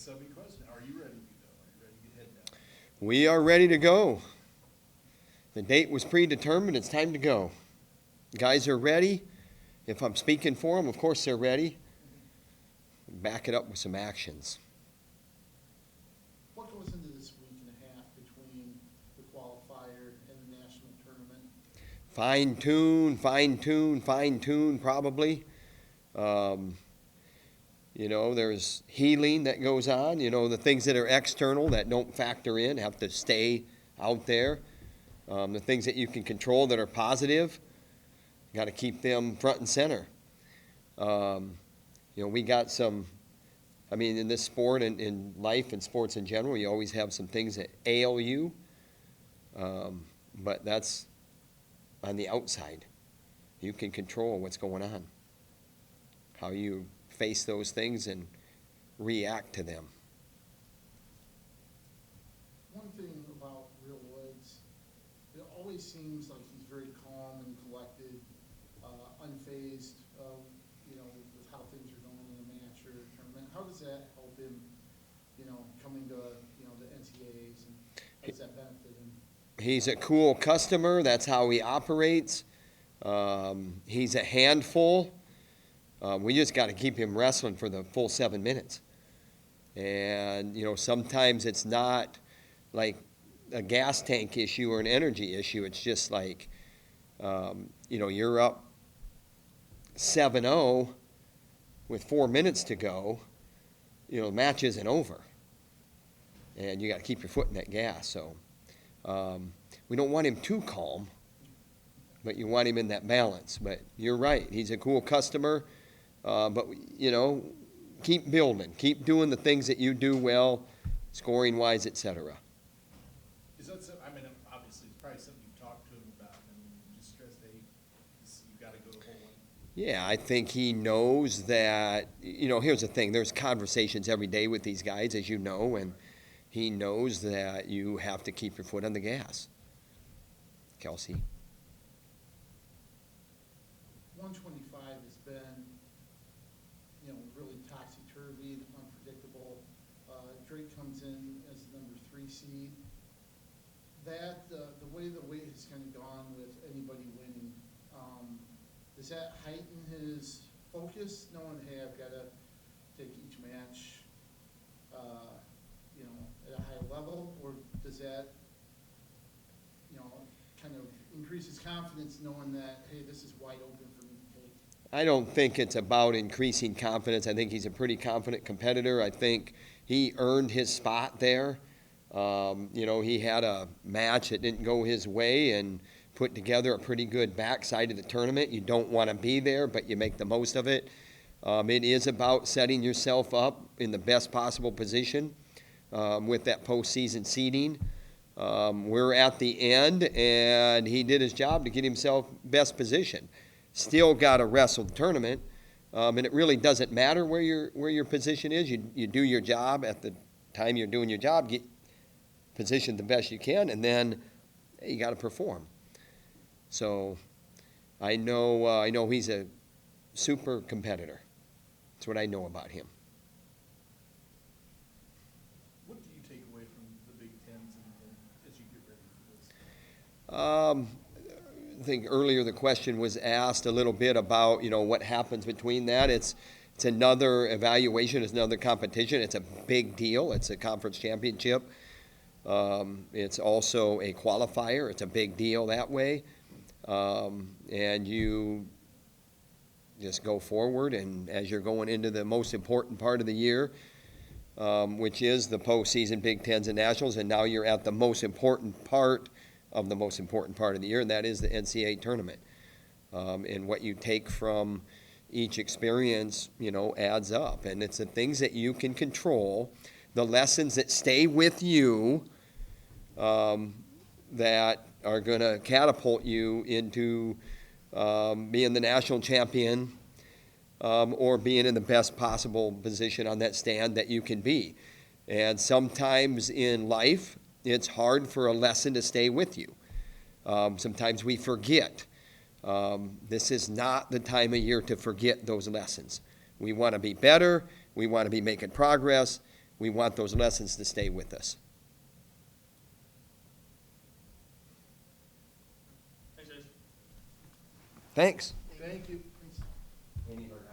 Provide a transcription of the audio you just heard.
subby question. Are you ready to go? Are you ready to get head down? We are ready to go. The date was predetermined. It's time to go. Guys are ready. If I'm speaking for them, of course they're ready. Back it up with some actions. What goes into this week and a half between the qualifier and the national tournament? Fine tune, probably. There's healing that goes on. The things that are external that don't factor in have to stay out there. The things that you can control that are positive, you got to keep them front and center. We got some, in this sport and in life and sports in general, you always have some things that ail you, but that's on the outside. You can control what's going on, how you face those things and react to them. One thing about Real Woods, it always seems like he's very calm and collected, unfazed, with how things are going in a match or a tournament. How does that help him, coming to, the NCAAs, and how does that benefit him? He's a cool customer. That's how he operates. He's a handful. We just got to keep him wrestling for the full 7 minutes. And, sometimes it's not like a gas tank issue or an energy issue. It's just like, you're up 7-0 with 4 minutes to go. The match isn't over. And you got to keep your foot in that gas. So we don't want him too calm, but you want him in that balance. But you're right. He's a cool customer. But, keep building. Keep doing the things that you do well, scoring-wise, etc. Is that something, obviously, it's probably something you've talked to him about, and just stress that you've got to go the whole way. Yeah, I think he knows that, here's the thing. There's conversations every day with these guys, as you know, and he knows that you have to keep your foot on the gas. Kelsey? 125 has been, really topsy-turvy and unpredictable. Drake comes in as the number 3 seed. That, the way the weight has kind of gone with anybody winning, does that heighten his focus, knowing, hey, I've got to take each match, at a high level, or does that, kind of increase his confidence knowing that, hey, this is wide open for me to take? I don't think it's about increasing confidence. I think he's a pretty confident competitor. I think he earned his spot there. He had a match that didn't go his way and put together a pretty good backside of the tournament. You don't want to be there, but you make the most of it. It is about setting yourself up in the best possible position with that postseason seeding. We're at the end, and he did his job to get himself best position. Still got to wrestle the tournament, and it really doesn't matter where your position is. You do your job at the time you're doing your job, get positioned the best you can, and then you got to perform. So I know he's a super competitor. That's what I know about him. What do you take away from the Big Tens as you get ready for this? I think earlier the question was asked a little bit about, what happens between that. It's another evaluation. It's another competition. It's a big deal. It's a conference championship. It's also a qualifier. It's a big deal that way. And you just go forward, and as you're going into the most important part of the year, which is the postseason Big Tens and Nationals, and now you're at the most important part of the most important part of the year, and that is the NCAA tournament. And what you take from each experience, adds up. And it's the things that you can control, the lessons that stay with you, that are going to catapult you into being the national champion, or being in the best possible position on that stand that you can be. And sometimes in life, it's hard for a lesson to stay with you. Sometimes we forget. This is not the time of year to forget those lessons. We want to be better. We want to be making progress. we want those lessons to stay with us. Thanks, guys. Thanks. Thank you. Any of our